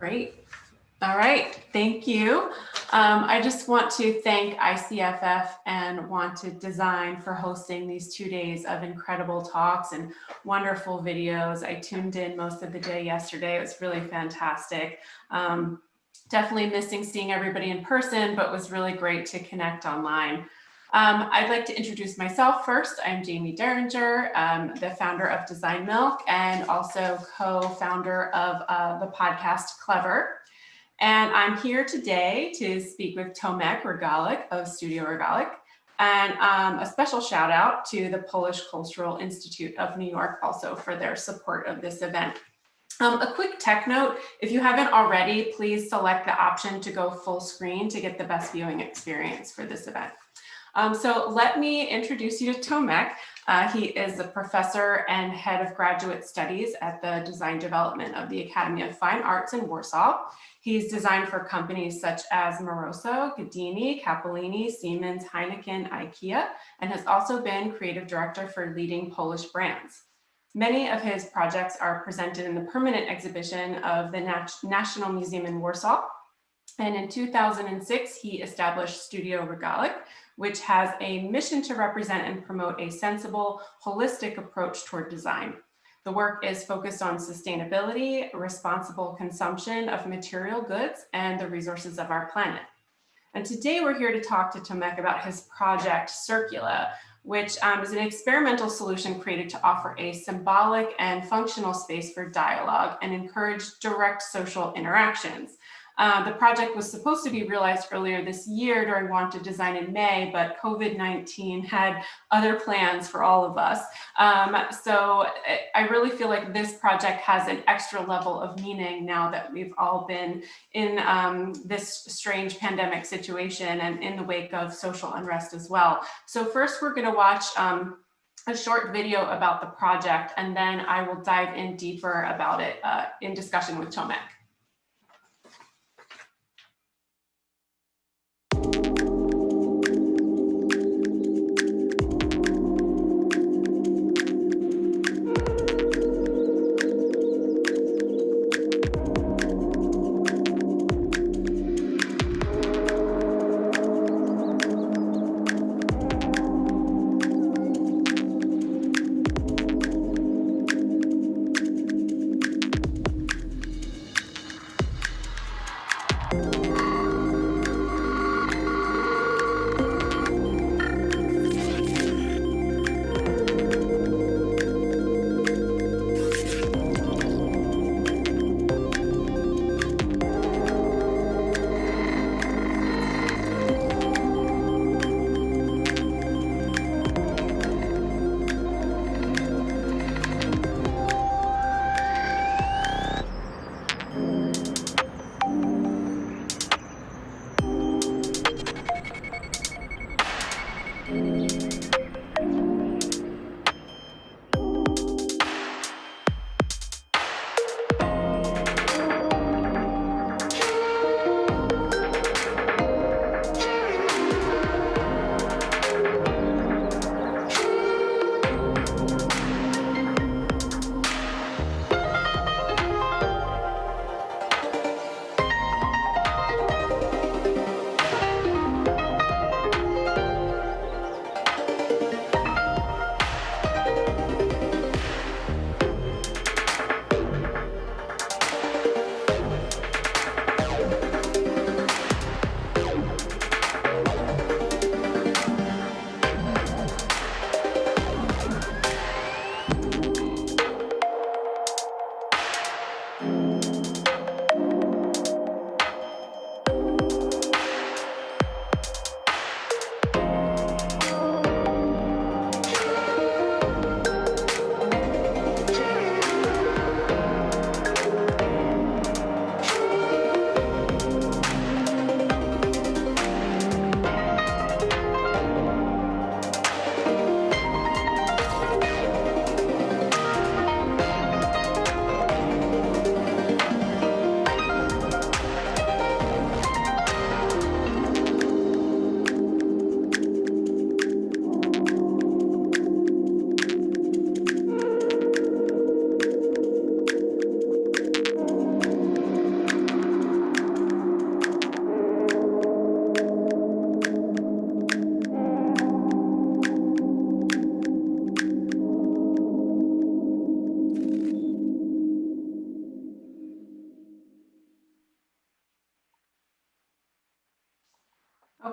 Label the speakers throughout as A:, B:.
A: Great. All right, thank you. I just want to thank ICFF and Wanted Design for hosting these 2 days of incredible talks and wonderful videos. I tuned in most of the day yesterday. It was really fantastic. Definitely missing seeing everybody in person, but was really great to connect online. I'd like to introduce myself first. I'm Jamie Derringer, the founder of Design Milk and also co-founder of the podcast Clever. And I'm here today to speak with Tomek Regalik of Studio Regalik, and a special shout out to the Polish Cultural Institute of New York also for their support of this event. A quick tech note, if you haven't already, please select the option to go full screen to get the best viewing experience for this event. So let me introduce you to Tomek. He is a professor and head of graduate studies at the Design Development of the Academy of Fine Arts in Warsaw. He's designed for companies such as Moroso, Gadini, Cappellini, Siemens, Heineken, IKEA, and has also been creative director for leading Polish brands. Many of his projects are presented in the permanent exhibition of the National Museum in Warsaw. And in 2006, he established Studio Regalik, which has a mission to represent and promote a sensible, holistic approach toward design. The work is focused on sustainability, responsible consumption of material goods, and the resources of our planet. And today we're here to talk to Tomek about his project, Circula, which is an experimental solution created to offer a symbolic and functional space for dialogue and encourage direct social interactions. The project was supposed to be realized earlier this year during Wanted Design in May, but COVID-19 had other plans for all of us. So I really feel like this project has an extra level of meaning now that we've all been in this strange pandemic situation and in the wake of social unrest as well. So first we're going to watch a short video about the project, and then I will dive in deeper about it in discussion with Tomek.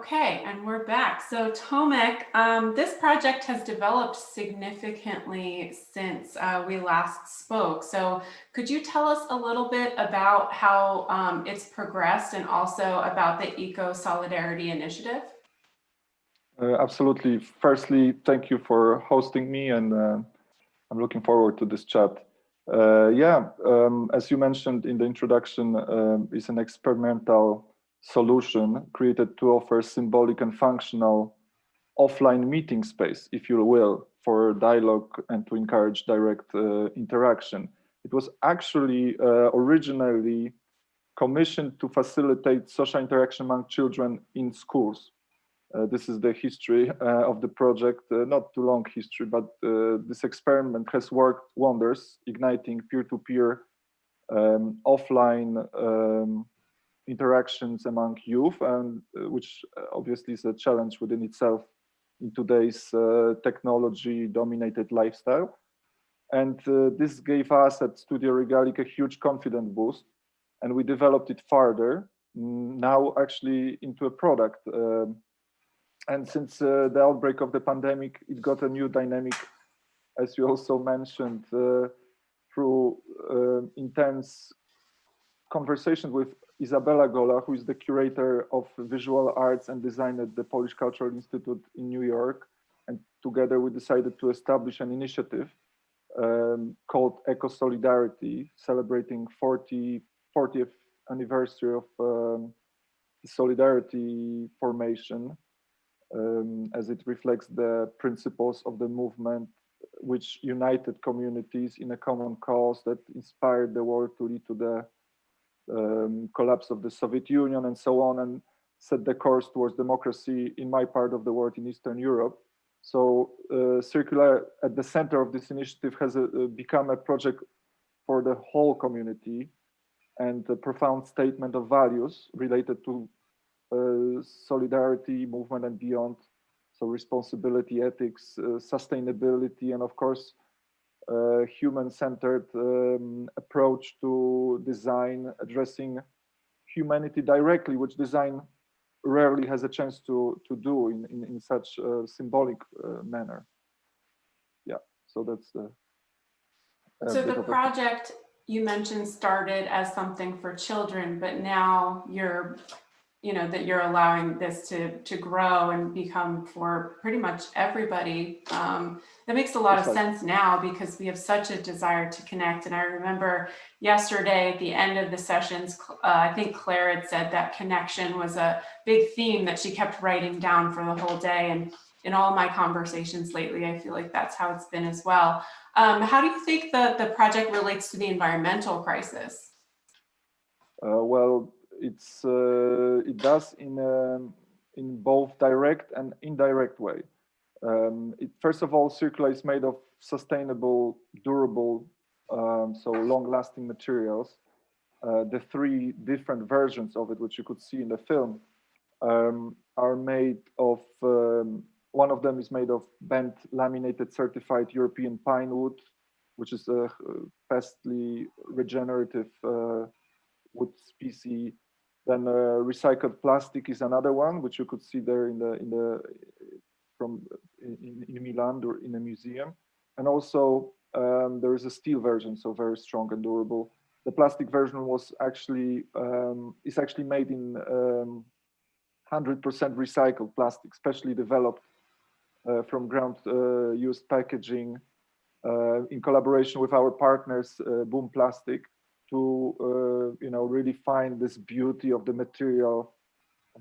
A: Okay, and we're back. So Tomek, this project has developed significantly since we last spoke. So could you tell us a little bit about how it's progressed and also about the Eco Solidarity Initiative?
B: Absolutely. Firstly, thank you for hosting me, and I'm looking forward to this chat. As you mentioned in the introduction, it's an experimental solution created to offer symbolic and functional offline meeting space, if you will, for dialogue and to encourage direct interaction. It was actually originally commissioned to facilitate social interaction among children in schools. This is the history of the project, not too long history, but this experiment has worked wonders, igniting peer-to-peer offline interactions among youth, and which obviously is a challenge within itself in today's technology-dominated lifestyle. And this gave us at Studio Regalic a huge confidence boost, and we developed it further, now actually into a product. And since the outbreak of the pandemic, it got a new dynamic, as you also mentioned, through intense conversation with Izabela Gola, who is the curator of visual arts and design at the Polish Cultural Institute in New York. And together we decided to establish an initiative called Eco Solidarity, celebrating 40th anniversary of Solidarity formation, as it reflects the principles of the movement which united communities in a common cause that inspired the world to lead to the collapse of the Soviet Union and so on, and set the course towards democracy in my part of the world, in Eastern Europe. So Circula, at the center of this initiative, has become a project for the whole community and a profound statement of values related to solidarity movement and beyond. So responsibility, ethics, sustainability, and of course, human-centered approach to design, addressing humanity directly, which design rarely has a chance to do in such a symbolic manner. Yeah, so that's the
A: So the project you mentioned started as something for children, but now you're that you're allowing this to grow and become for pretty much everybody. That makes a lot of sense now because we have such a desire to connect. And I remember yesterday at the end of the sessions, I think Claire had said that connection was a big theme that she kept writing down for the whole day. And in all my conversations lately, I feel like that's how it's been as well. How do you think the project relates to the environmental crisis?
B: Well, it does in both direct and indirect way. First of all, Circula is made of sustainable, durable, so long-lasting materials. The three different versions of it, which you could see in the film, are made of. One of them is made of bent laminated certified European pine wood, which is a vastly regenerative wood species. Then recycled plastic is another one, which you could see there in Milan or in a museum. And also there is a steel version, so very strong and durable. The plastic version was actually is actually made in 100% recycled plastic, specially developed from ground used packaging in collaboration with our partners, Boom Plastic, to really find this beauty of the material,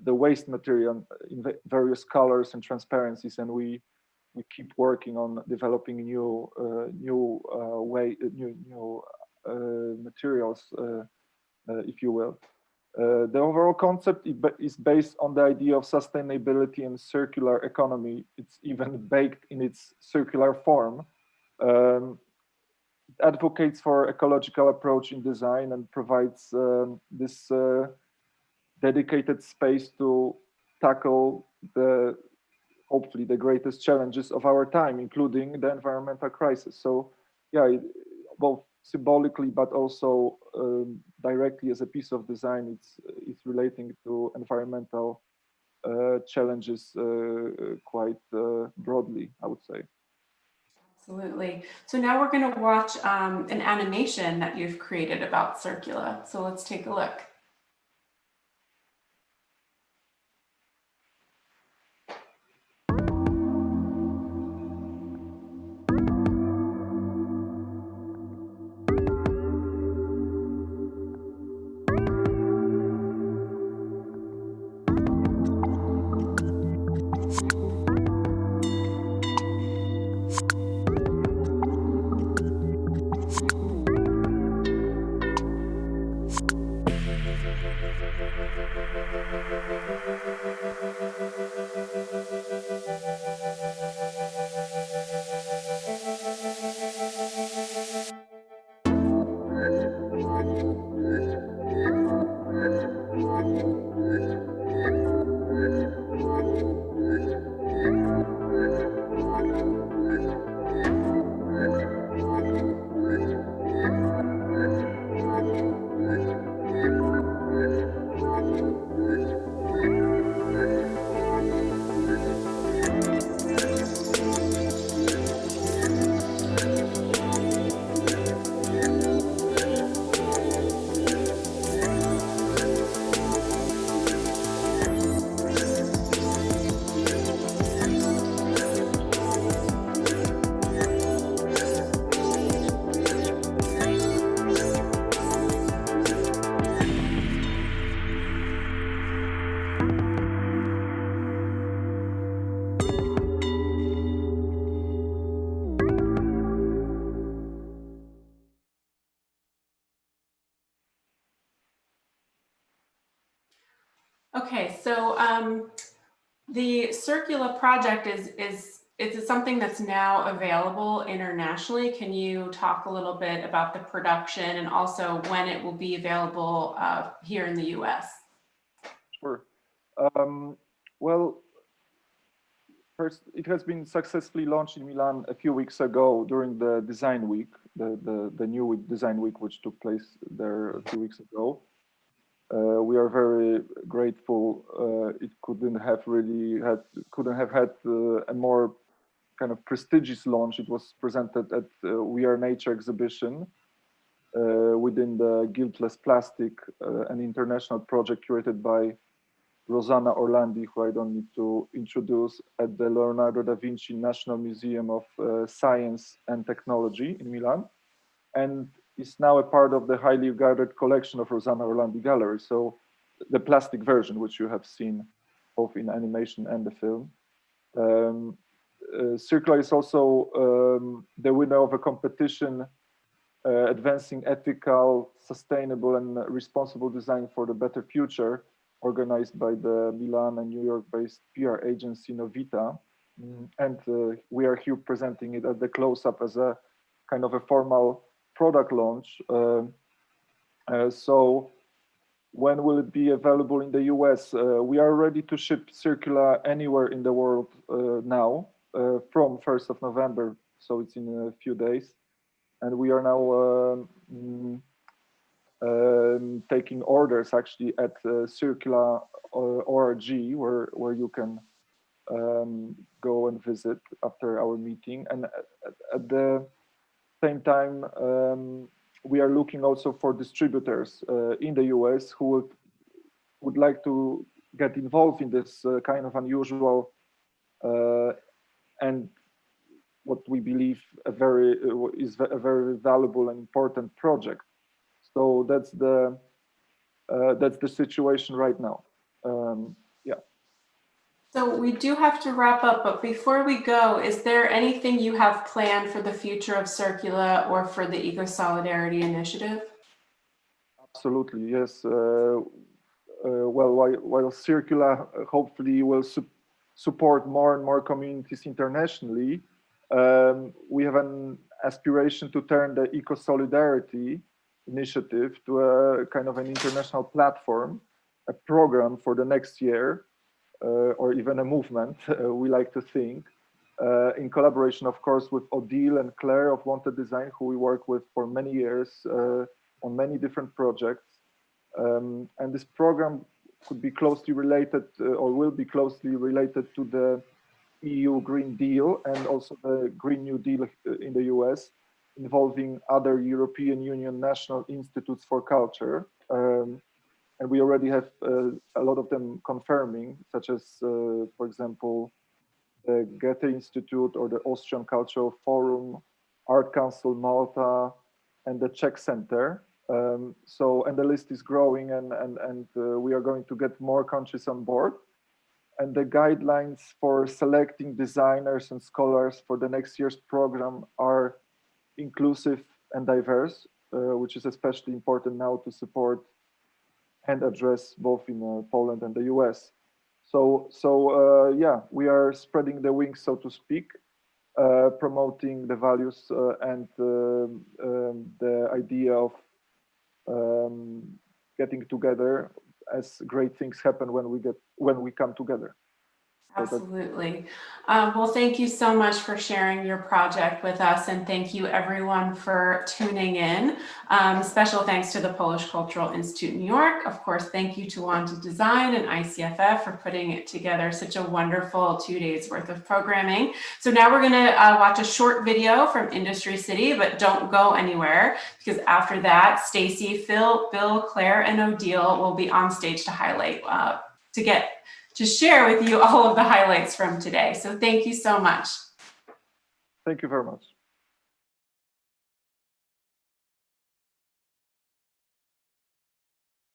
B: the waste material in various colors and transparencies, and we keep working on developing new materials, if you will. The overall concept is based on the idea of sustainability and circular economy. It's even baked in its circular form. Advocates for ecological approach in design and provides this dedicated space to tackle hopefully the greatest challenges of our time, including the environmental crisis. So yeah, both symbolically but also directly as a piece of design, it's relating to environmental challenges quite broadly, I would say.
A: Absolutely. So now we're going to watch an animation that you've created about Circula. So let's take a look. Okay, so the Circula project is something that's now available internationally. Can you talk a little bit about the production and also when it will be available here in the US?
B: Sure. Well, first, it has been successfully launched in Milan a few weeks ago during the design week, the new design week, which took place there a few weeks ago. We are very grateful. It couldn't have had a more kind of prestigious launch. It was presented at We Are Nature exhibition within the Guiltless Plastic, an international project curated by Rosanna Orlandi, who I don't need to introduce, at the Leonardo da Vinci National Museum of Science and Technology in Milan, and is now a part of the highly regarded collection of Rosanna Orlandi Gallery. So the plastic version, which you have seen both in animation and the film. Circula is also the winner of a competition advancing ethical, sustainable, and responsible design for the better future, organized by the Milan and New York-based PR agency Novita. And we are here presenting it at the CLOSEUP as a kind of a formal product launch. So when will it be available in the US? We are ready to ship Circula anywhere in the world now from 1st of November. So it's in a few days. And we are now taking orders actually at Circula.org, where you can go and visit after our meeting. And at the same time, we are looking also for distributors in the US who would like to get involved in this kind of unusual and what we believe is a very valuable and important project. So that's the situation right now. Yeah.
A: So we do have to wrap up, but before we go, is there anything you have planned for the future of Circula or for the Eco Solidarity Initiative?
B: Absolutely, yes. Well, while Circula hopefully will support more and more communities internationally, we have an aspiration to turn the Eco Solidarity Initiative to a kind of an international platform, a program for the next year, or even a movement, we like to think, in collaboration, of course, with Odile and Claire of Wanted Design, who we work with for many years on many different projects. And this program could be closely related or will be closely related to the EU Green Deal and also the Green New Deal in the US, involving other European Union national institutes for culture. And we already have a lot of them confirming, such as, for example, the Goethe Institute or the Austrian Cultural Forum, Art Council Malta, and the Czech Center. And the list is growing, and we are going to get more countries on board. And the guidelines for selecting designers and scholars for the next year's program are inclusive and diverse, which is especially important now to support and address both in Poland and the US. Yeah, we are spreading the wings, so to speak, promoting the values and the idea of getting together, as great things happen when we come together.
A: Absolutely. Well, thank you so much for sharing your project with us, and thank you everyone for tuning in. Special thanks to the Polish Cultural Institute New York. Of course, thank you to Wanted Design and ICFF for putting it together, such a wonderful 2 days worth of programming. So now we're going to watch a short video from Industry City, but don't go anywhere, because after that, Stacy, Phil, Bill, Claire, and Odile will be on stage to highlight, to share with you all of the highlights from today. So thank you so much.
B: Thank you very much.